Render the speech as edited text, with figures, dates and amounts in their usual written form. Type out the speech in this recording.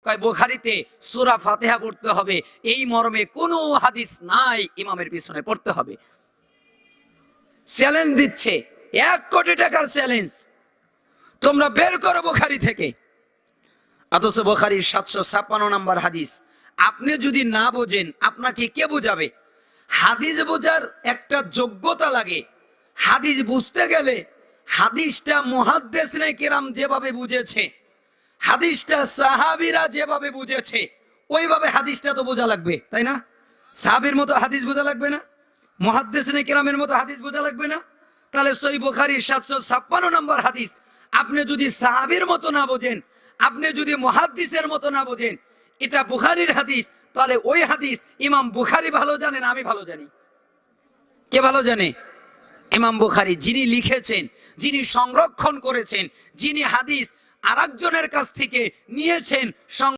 কয় বুখারীতে সূরা ফাতিহা পড়তে হবে, এই মর্মে কোনো হাদিস নাই ইমামের পিছনে পড়তে হবে। চ্যালেঞ্জ দিচ্ছে, 1 কোটি টাকার চ্যালেঞ্জ, তোমরা বের করো বুখারী থেকে। অথচ বুখারীর 756 নম্বর হাদিস আপনি যদি না বোঝেন আপনাকে কে বোঝাবে? হাদিস বোঝার একটা যোগ্যতা লাগে। হাদিস বুঝতে গেলে হাদিসটা মুহাদ্দিসিনে কেরাম যেভাবে বুঝেছে, হাদিসটা সাহাবীরা যেভাবে বুঝেছে, ওইভাবে হাদিসটা তো বোঝা লাগবে, তাই না? সাহাবীর মতো হাদিস বোঝা লাগবে না? মুহাদ্দিসিনে কেরামের মতো হাদিস বোঝা লাগবে না? তাহলে সহিহ বুখারীর 756 নম্বর হাদিস আপনি যদি সাহাবীর মতো না বোঝেন, আপনি যদি মুহাদ্দিসের মতো না বোঝেন, এটা বুখারীর হাদিস, তাহলে ওই হাদিস ইমাম বুখারী ভালো জানেন, আমি ভালো জানি। কে ভালো জানে? ইমাম বুখারী, যিনি লিখেছেন, যিনি সংরক্ষণ করেছেন, যিনি হাদিস আরেকজনের কাছ থেকে নিয়েছেন।